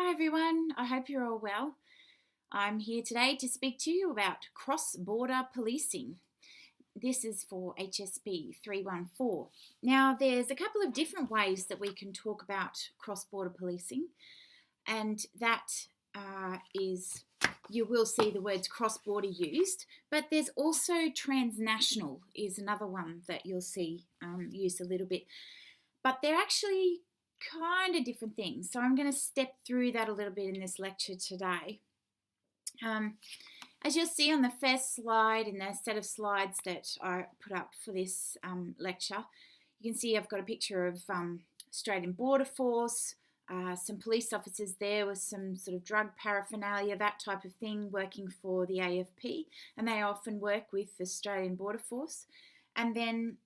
Hi everyone, I hope you're all well. I'm here today to speak to you about cross-border policing. This is for HSP314. Now, there's a couple of different ways that we can talk about cross-border policing, and that is, you will see the words cross-border used, but there's also transnational is another one that you'll see used a little bit. But they're actually kind of different things. So I'm going to step through that a little bit in this lecture today. As you'll see on the first slide in the set of slides that I put up for this lecture, you can see I've got a picture of Australian Border Force, some police officers there with some sort of drug paraphernalia, that type of thing, working for the AFP, and they often work with the Australian Border Force. And then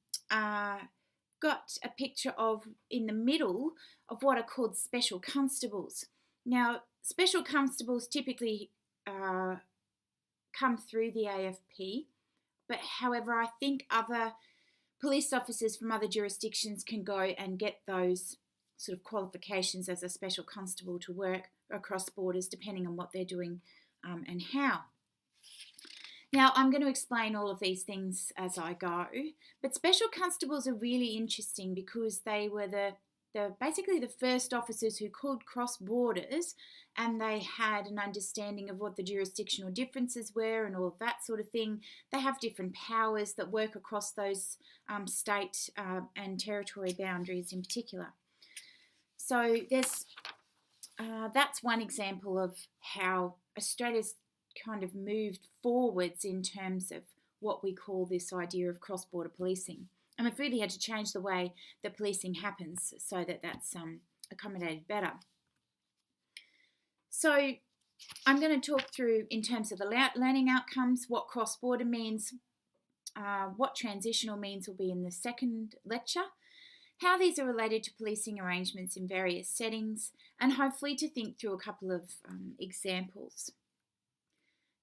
got a picture of, in the middle, of what are called special constables. Now, special constables typically come through the AFP, but however, I think other police officers from other jurisdictions can go and get those sort of qualifications as a special constable to work across borders, depending on what they're doing and how. Now, I'm going to explain all of these things as I go, but special constables are really interesting because they were basically the first officers who could cross borders, and they had an understanding of what the jurisdictional differences were and all of that sort of thing. They have different powers that work across those state and territory boundaries in particular. So that's one example of how Australia's kind of moved forwards in terms of what we call this idea of cross-border policing. And we've really had to change the way that policing happens so that that's accommodated better. So I'm going to talk through, in terms of the learning outcomes, what cross-border means, what transitional means will be in the second lecture, how these are related to policing arrangements in various settings, and hopefully to think through a couple of examples.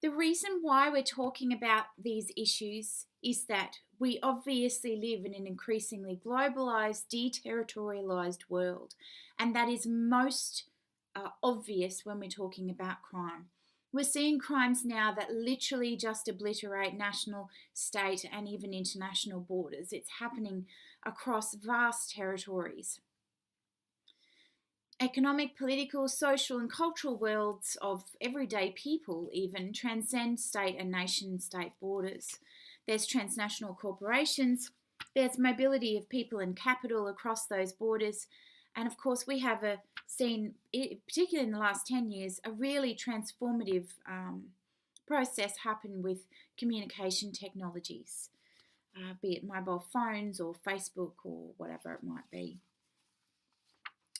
The reason why we're talking about these issues is that we obviously live in an increasingly globalised, deterritorialised world, and that is most obvious when we're talking about crime. We're seeing crimes now that literally just obliterate national, state and even international borders. It's happening across vast territories. Economic, political, social and cultural worlds of everyday people even transcend state and nation-state borders. There's transnational corporations, there's mobility of people and capital across those borders, and of course we have seen, particularly in the last 10 years, a really transformative process happen with communication technologies, be it mobile phones or Facebook or whatever it might be.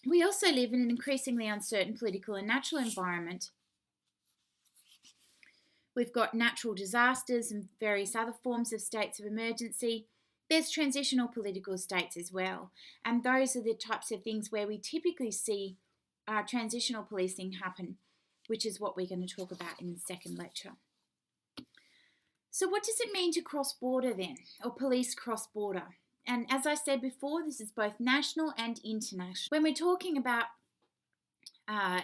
We also live in an increasingly uncertain political and natural environment. We've got natural disasters and various other forms of states of emergency. There's transitional political states as well. And those are the types of things where we typically see transitional policing happen, which is what we're going to talk about in the second lecture. So what does it mean to cross-border then, or police cross-border? And as I said before, this is both national and international. When we're talking about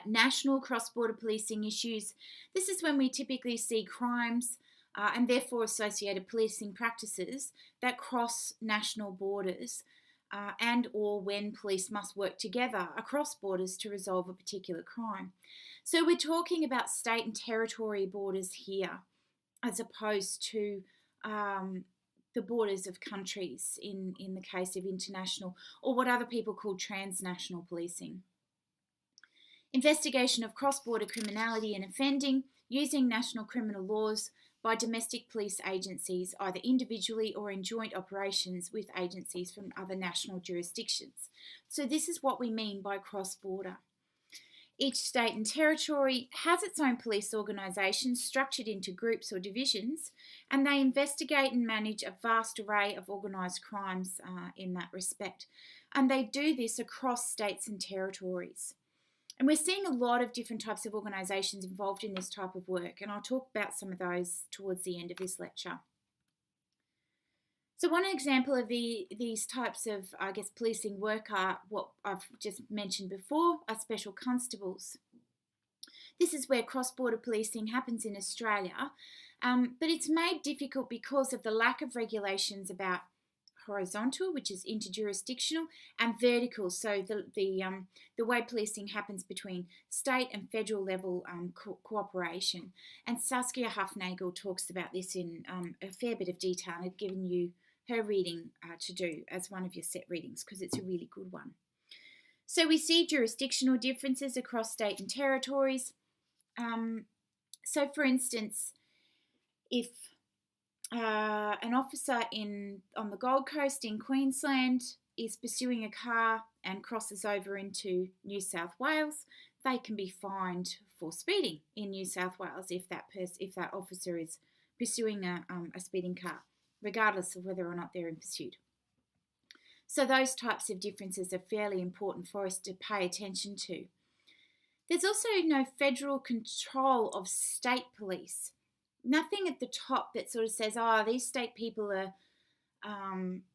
national cross-border policing issues, this is when we typically see crimes and therefore associated policing practices that cross national borders and or when police must work together across borders to resolve a particular crime. So we're talking about state and territory borders here as opposed to the borders of countries in the case of international, or what other people call transnational policing. Investigation of cross-border criminality and offending using national criminal laws by domestic police agencies, either individually or in joint operations with agencies from other national jurisdictions. So this is what we mean by cross-border. Each state and territory has its own police organisation structured into groups or divisions, and they investigate and manage a vast array of organised crimes in that respect. And they do this across states and territories. And we're seeing a lot of different types of organisations involved in this type of work, and I'll talk about some of those towards the end of this lecture. So one example of these types of, policing work are what I've just mentioned before, are special constables. This is where cross-border policing happens in Australia, but it's made difficult because of the lack of regulations about horizontal, which is interjurisdictional, and vertical, so the way policing happens between state and federal level cooperation. And Saskia Hufnagel talks about this in a fair bit of detail, and I've given you her reading to do as one of your set readings because it's a really good one. So we see jurisdictional differences across state and territories. So for instance, if an officer on the Gold Coast in Queensland is pursuing a car and crosses over into New South Wales, they can be fined for speeding in New South Wales if that officer is pursuing a speeding car, regardless of whether or not they're in pursuit. So those types of differences are fairly important for us to pay attention to. There's also no federal control of state police. Nothing at the top that sort of says, these state people are,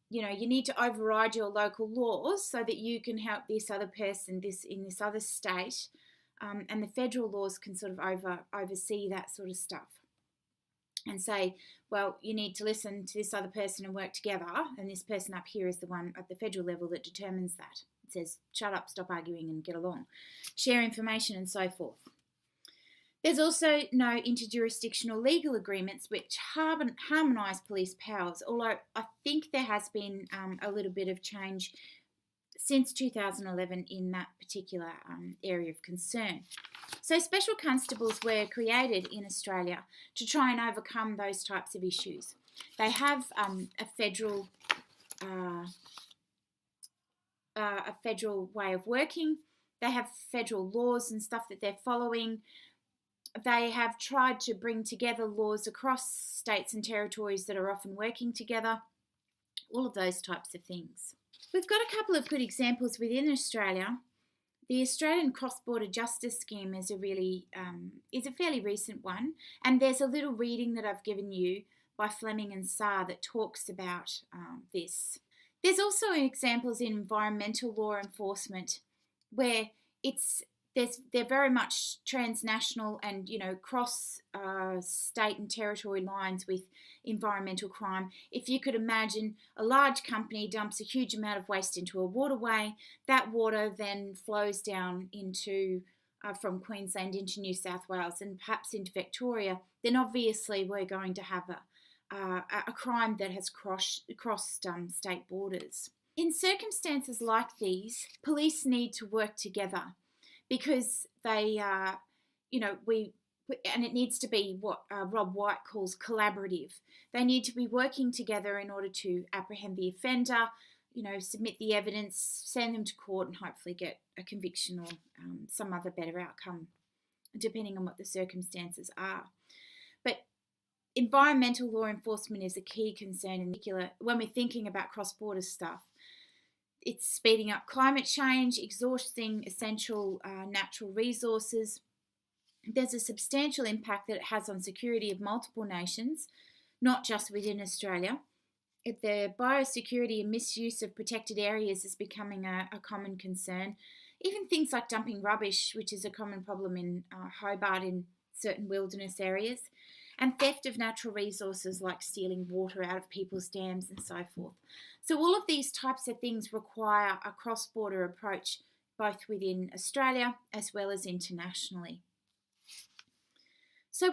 you need to override your local laws so that you can help this other person in this other state. And the federal laws can sort of oversee that sort of stuff and say, well, you need to listen to this other person and work together. And this person up here is the one at the federal level that determines that. It says, shut up, stop arguing and get along. Share information and so forth. There's also no interjurisdictional legal agreements which harmonise police powers, although I think there has been a little bit of change since 2011 in that particular area of concern. So special constables were created in Australia to try and overcome those types of issues. They have a federal way of working. They have federal laws and stuff that they're following. They have tried to bring together laws across states and territories that are often working together, all of those types of things. We've got a couple of good examples within Australia. The Australian Cross-Border Justice Scheme is a fairly recent one, and there's a little reading that I've given you by Fleming and Saar that talks about this. There's also examples in environmental law enforcement where they're very much transnational and cross state and territory lines with environmental crime. If you could imagine a large company dumps a huge amount of waste into a waterway, that water then flows down into from Queensland into New South Wales and perhaps into Victoria, then obviously we're going to have a crime that has crossed state borders. In circumstances like these, police need to work together, because they, and it needs to be what Rob White calls collaborative. They need to be working together in order to apprehend the offender, submit the evidence, send them to court, and hopefully get a conviction or some other better outcome, depending on what the circumstances are. But environmental law enforcement is a key concern in particular when we're thinking about cross-border stuff. It's speeding up climate change, exhausting essential natural resources. There's a substantial impact that it has on security of multiple nations, not just within Australia. The biosecurity and misuse of protected areas is becoming a common concern. Even things like dumping rubbish, which is a common problem in Hobart in certain wilderness areas, and theft of natural resources like stealing water out of people's dams and so forth. So all of these types of things require a cross-border approach both within Australia as well as internationally. So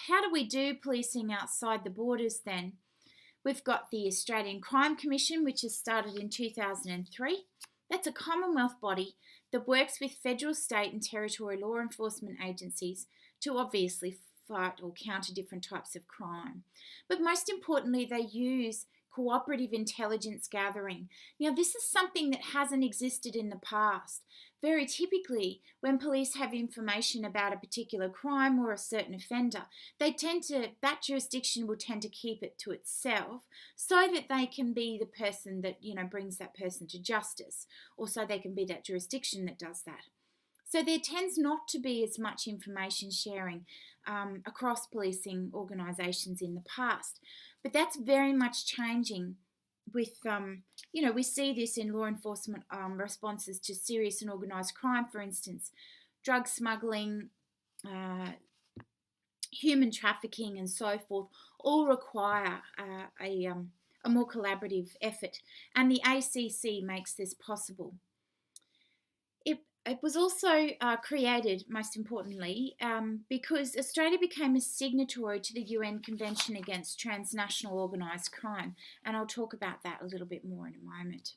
how do we do policing outside the borders then? We've got the Australian Crime Commission, which was started in 2003. That's a Commonwealth body that works with federal, state and territory law enforcement agencies to obviously fight or counter different types of crime. But most importantly, they use cooperative intelligence gathering. Now, this is something that hasn't existed in the past. Very typically, when police have information about a particular crime or a certain offender, that jurisdiction will tend to keep it to itself so that they can be the person that, brings that person to justice, or so they can be that jurisdiction that does that. So there tends not to be as much information sharing across policing organisations in the past. But that's very much changing with, we see this in law enforcement responses to serious and organised crime, for instance, drug smuggling, human trafficking and so forth, all require a more collaborative effort, and the ACC makes this possible. It was also created, most importantly, because Australia became a signatory to the UN Convention Against Transnational Organised Crime, and I'll talk about that a little bit more in a moment.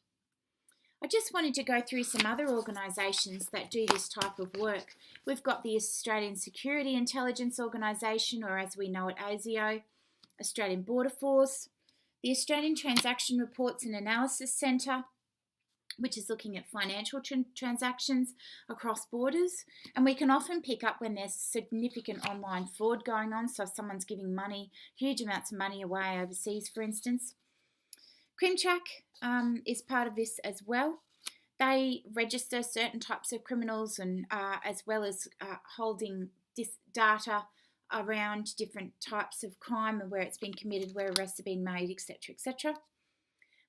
I just wanted to go through some other organisations that do this type of work. We've got the Australian Security Intelligence Organisation, or as we know it, ASIO, Australian Border Force, the Australian Transaction Reports and Analysis Centre, which is looking at financial transactions across borders. And we can often pick up when there's significant online fraud going on. So if someone's giving money, huge amounts of money away overseas, for instance. CrimTrack is part of this as well. They register certain types of criminals, and as well as holding this data around different types of crime and where it's been committed, where arrests have been made, etc., etc.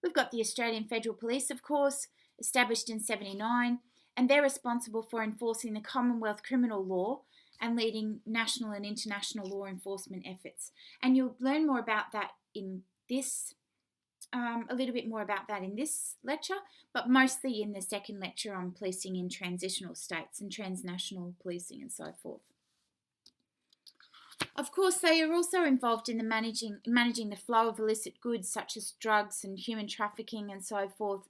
We've got the Australian Federal Police, of course, established in 1979, and they're responsible for enforcing the Commonwealth criminal law and leading national and international law enforcement efforts. And you'll learn more about that in this, a little bit more about that in this lecture, but mostly in the second lecture on policing in transitional states and transnational policing and so forth. Of course, they are also involved in the managing the flow of illicit goods such as drugs and human trafficking and so forth,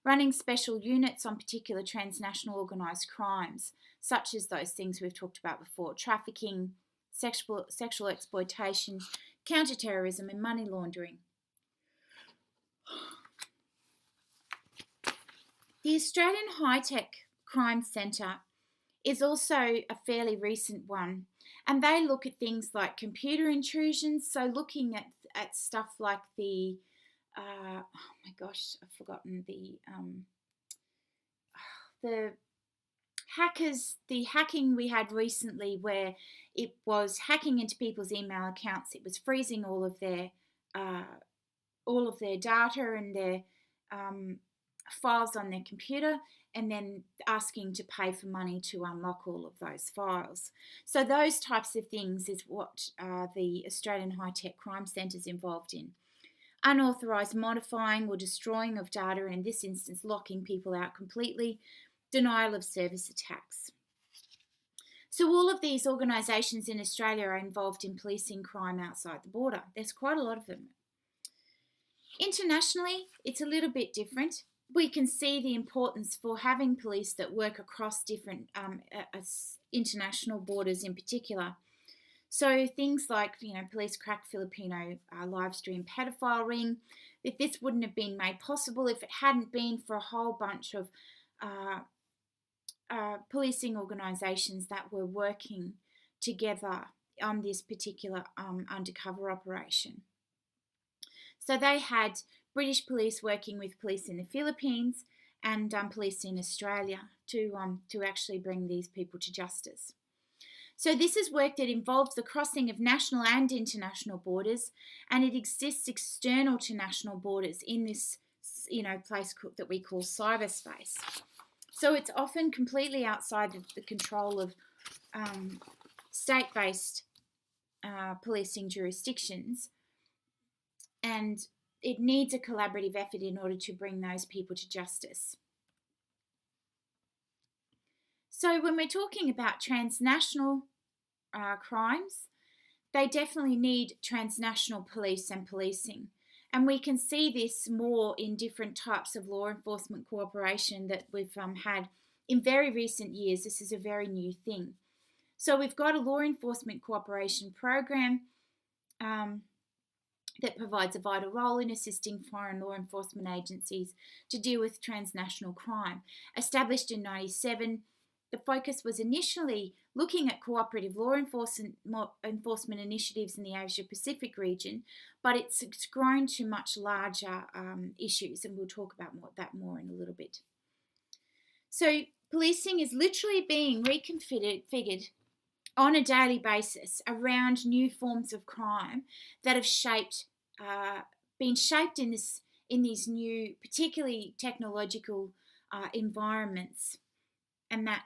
running special units on particular transnational organised crimes, such as those things we've talked about before: trafficking, sexual exploitation, counterterrorism and money laundering. The Australian High-Tech Crime Centre is also a fairly recent one, and they look at things like computer intrusions, so looking at stuff like the, oh my gosh, I've forgotten the hacking we had recently, where it was hacking into people's email accounts. It was freezing all of their data and their files on their computer, and then asking to pay for money to unlock all of those files. So those types of things is what the Australian High-Tech Crime Centre is involved in. Unauthorised modifying or destroying of data, and in this instance locking people out completely, denial of service attacks. So all of these organisations in Australia are involved in policing crime outside the border. There's quite a lot of them. Internationally, it's a little bit different. We can see the importance for having police that work across different international borders in particular. So things like, police crack Filipino live stream pedophile ring. If this wouldn't have been made possible if it hadn't been for a whole bunch of policing organisations that were working together on this particular undercover operation. So they had British police working with police in the Philippines and police in Australia to actually bring these people to justice. So this is work that involves the crossing of national and international borders, and it exists external to national borders in this place that we call cyberspace. So it's often completely outside of the control of state-based policing jurisdictions, and it needs a collaborative effort in order to bring those people to justice. So when we're talking about transnational crimes, they definitely need transnational police and policing. And we can see this more in different types of law enforcement cooperation that we've had in very recent years. This is a very new thing. So we've got a law enforcement cooperation program that provides a vital role in assisting foreign law enforcement agencies to deal with transnational crime. Established in 1997, the focus was initially looking at cooperative law enforcement initiatives in the Asia-Pacific region, but it's grown to much larger issues, and we'll talk about that more in a little bit. So policing is literally being reconfigured on a daily basis around new forms of crime that have been shaped in these new, particularly technological environments, and that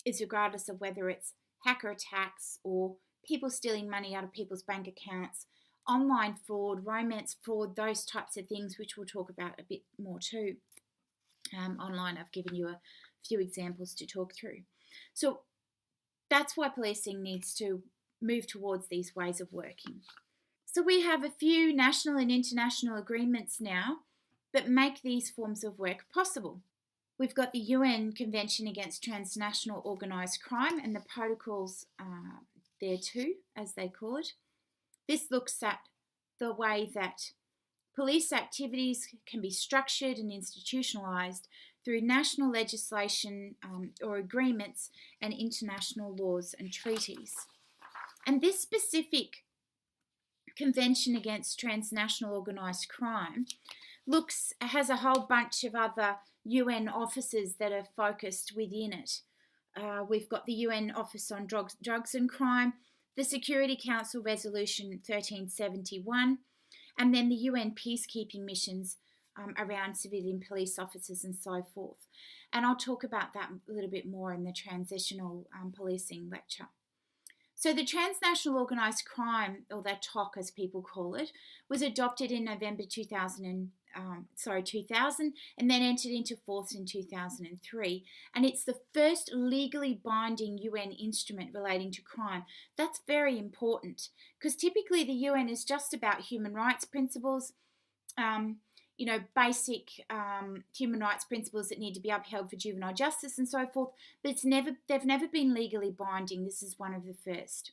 is regardless of whether it's hacker attacks, or people stealing money out of people's bank accounts, online fraud, romance fraud, those types of things, which we'll talk about a bit more too. Online, I've given you a few examples to talk through. So that's why policing needs to move towards these ways of working. So we have a few national and international agreements now that make these forms of work possible. We've got the UN Convention Against Transnational Organised Crime and the protocols there too, as they call it. This looks at the way that police activities can be structured and institutionalised through national legislation or agreements and international laws and treaties. And this specific Convention Against Transnational Organised Crime has a whole bunch of other UN offices that are focused within it. We've got the UN Office on Drugs and Crime, the Security Council Resolution 1371, and then the UN peacekeeping missions around civilian police officers and so forth. And I'll talk about that a little bit more in the transitional policing lecture. So the Transnational Organised Crime, or the TOC as people call it, was adopted in November 2000 and then entered into force in 2003. And it's the first legally binding UN instrument relating to crime. That's very important because typically the UN is just about human rights principles, basic human rights principles that need to be upheld for juvenile justice and so forth, but they've never been legally binding. This is one of the first.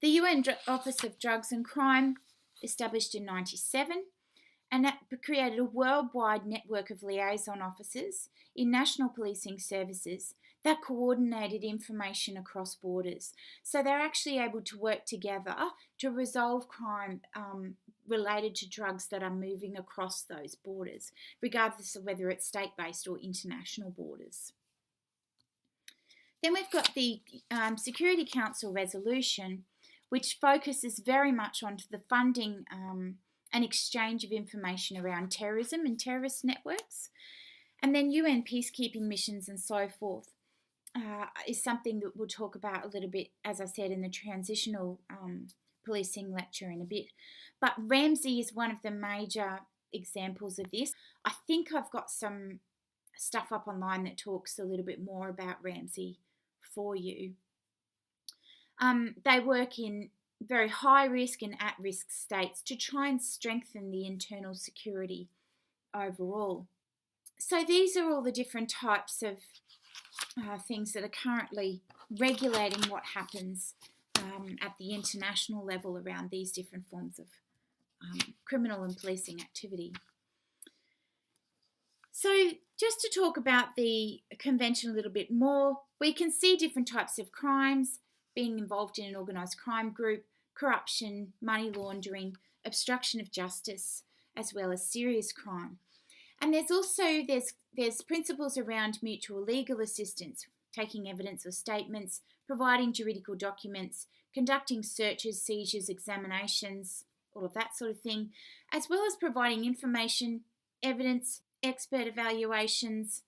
The UN Office of Drugs and Crime, established in 1997, and that created a worldwide network of liaison officers in national policing services that coordinated information across borders. So they're actually able to work together to resolve crime related to drugs that are moving across those borders, regardless of whether it's state-based or international borders. Then we've got the Security Council resolution, which focuses very much on the funding and exchange of information around terrorism and terrorist networks. And then UN peacekeeping missions and so forth is something that we'll talk about a little bit, as I said, in the transitional policing lecture in a bit. But Ramsey is one of the major examples of this. I think I've got some stuff up online that talks a little bit more about Ramsey for you. They work in very high risk and at risk states to try and strengthen the internal security overall. So these are all the different types of things that are currently regulating what happens at the international level around these different forms of criminal and policing activity. So just to talk about the convention a little bit more, we can see different types of crimes, being involved in an organised crime group, corruption, money laundering, obstruction of justice, as well as serious crime. And there's principles around mutual legal assistance, taking evidence or statements, providing juridical documents, conducting searches, seizures, examinations, all of that sort of thing, as well as providing information, evidence, expert evaluations,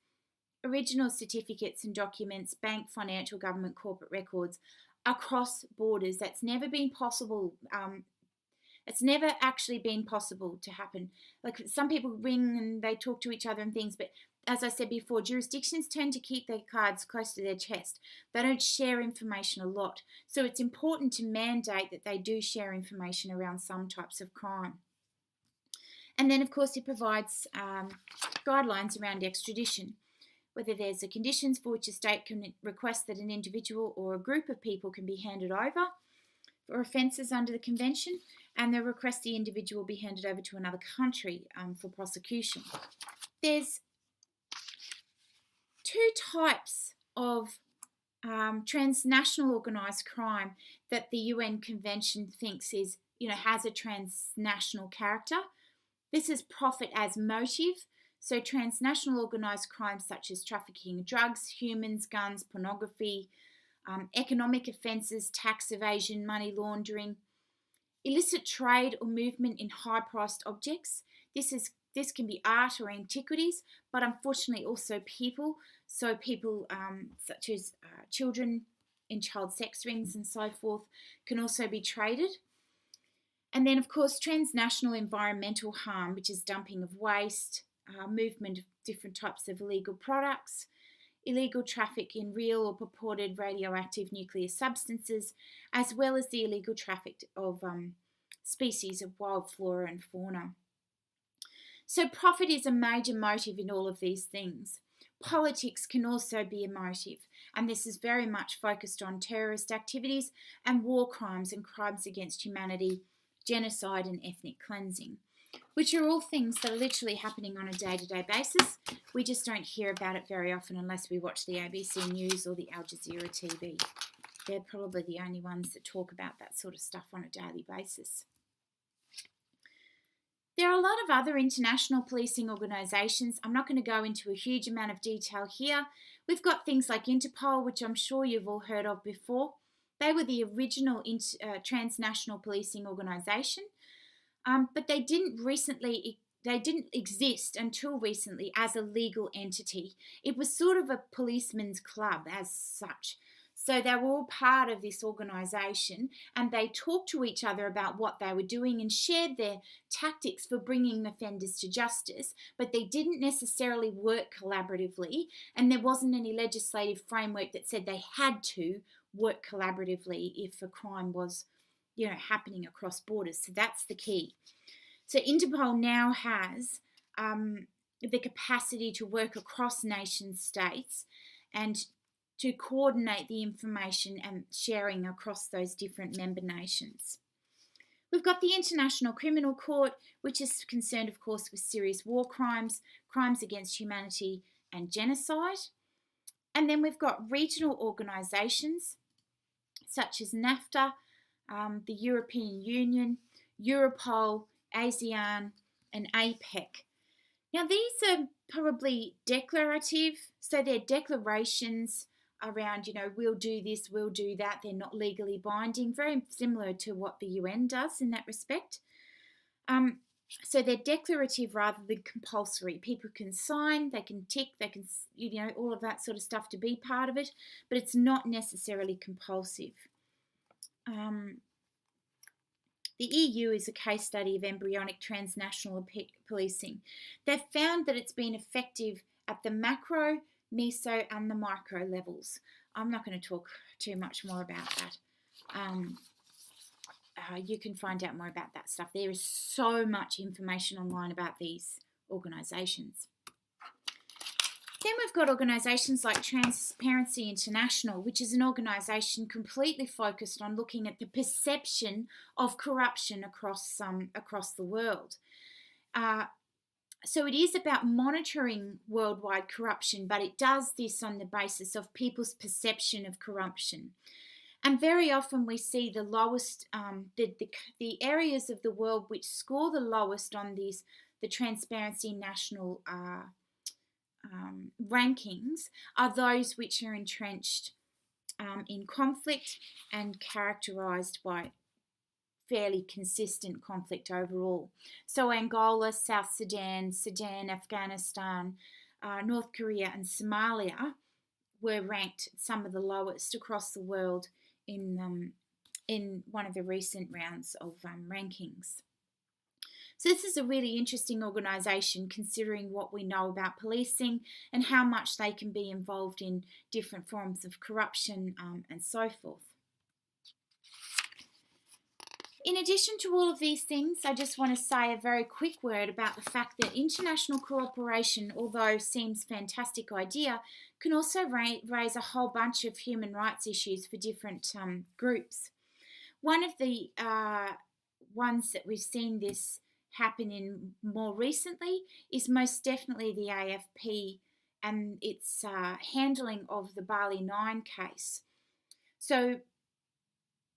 original certificates and documents, bank, financial, government, corporate records across borders. That's never been possible. It's never actually been possible to happen. Like some people ring and they talk to each other and things, but as I said before, jurisdictions tend to keep their cards close to their chest. They don't share information a lot. So it's important to mandate that they do share information around some types of crime. And then, of course, it provides guidelines around extradition, whether there's the conditions for which a state can request that an individual or a group of people can be handed over for offences under the convention, and they request the individual be handed over to another country for prosecution. There's two types of transnational organised crime that the UN Convention thinks is, has a transnational character. This is profit as motive. So transnational organised crimes such as trafficking of drugs, humans, guns, pornography, economic offences, tax evasion, money laundering, illicit trade or movement in high-priced objects. This can be art or antiquities, but unfortunately also people. So people such as children in child sex rings and so forth can also be traded. And then, of course, transnational environmental harm, which is dumping of waste, movement of different types of illegal products, illegal traffic in real or purported radioactive nuclear substances, as well as the illegal traffic of species of wild flora and fauna. So profit is a major motive in all of these things. Politics can also be a motive, and this is very much focused on terrorist activities and war crimes and crimes against humanity, genocide and ethnic cleansing, which are all things that are literally happening on a day-to-day basis. We just don't hear about it very often unless we watch the ABC News or the Al Jazeera TV. They're probably the only ones that talk about that sort of stuff on a daily basis. There are a lot of other international policing organisations. I'm not going to go into a huge amount of detail here. We've got things like Interpol, which I'm sure you've all heard of before. They were the original transnational policing organisation, but they didn't exist until recently as a legal entity. It was sort of a policeman's club as such. So they were all part of this organisation, and they talked to each other about what they were doing and shared their tactics for bringing offenders to justice, but they didn't necessarily work collaboratively, and there wasn't any legislative framework that said they had to work collaboratively if a crime was, happening across borders. So that's the key. So Interpol now has the capacity to work across nation states and to coordinate the information and sharing across those different member nations. We've got the International Criminal Court, which is concerned, of course, with serious war crimes, crimes against humanity and genocide. And then we've got regional organisations such as NAFTA, the European Union, Europol, ASEAN and APEC. Now these are probably declarative, so they're declarations around, we'll do this, we'll do that. They're not legally binding, very similar to what the UN does in that respect. So they're declarative rather than compulsory. People can sign, they can tick, they can, all of that sort of stuff to be part of it, but it's not necessarily compulsive. The EU is a case study of embryonic transnational policing. They've found that it's been effective at the macro, meso and the micro levels. I'm not going to talk too much more about that. You can find out more about that stuff. There is so much information online about these organisations. Then we've got organisations like Transparency International, which is an organisation completely focused on looking at the perception of corruption across the world. So it is about monitoring worldwide corruption, but it does this on the basis of people's perception of corruption. And very often we see the lowest, the areas of the world which score the lowest on the Transparency National rankings are those which are entrenched in conflict and characterised by fairly consistent conflict overall. So Angola, South Sudan, Afghanistan, North Korea and Somalia were ranked some of the lowest across the world in one of the recent rounds of rankings. So this is a really interesting organisation considering what we know about policing and how much they can be involved in different forms of corruption and so forth. In addition to all of these things, I just want to say a very quick word about the fact that international cooperation, although seems a fantastic idea, can also raise a whole bunch of human rights issues for different groups. One of the ones that we've seen this happen in more recently is most definitely the AFP and its handling of the Bali 9 case. So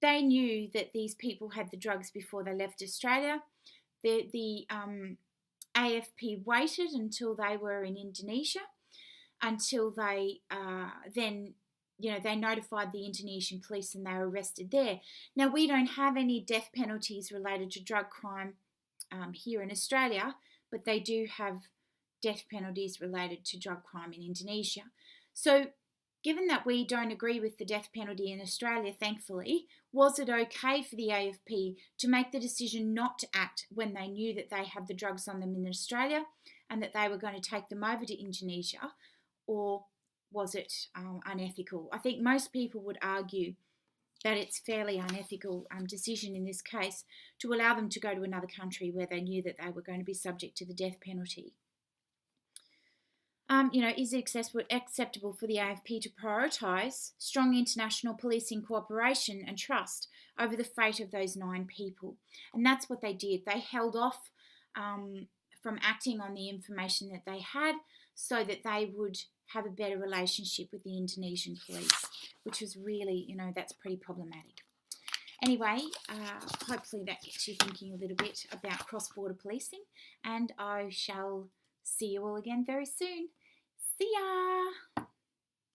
they knew that these people had the drugs before they left Australia. The AFP waited until they were in Indonesia, until they then, they notified the Indonesian police and they were arrested there. Now, we don't have any death penalties related to drug crime here in Australia, but they do have death penalties related to drug crime in Indonesia. So given that we don't agree with the death penalty in Australia, thankfully, was it okay for the AFP to make the decision not to act when they knew that they had the drugs on them in Australia and that they were going to take them over to Indonesia, or was it unethical? I think most people would argue that it's fairly unethical decision in this case to allow them to go to another country where they knew that they were going to be subject to the death penalty. Is it acceptable for the AFP to prioritise strong international policing cooperation and trust over the fate of those 9 people? And that's what they did. They held off from acting on the information that they had so that they would have a better relationship with the Indonesian police, which was really, that's pretty problematic. Anyway, hopefully that gets you thinking a little bit about cross-border policing, and I shall see you all again very soon. See ya!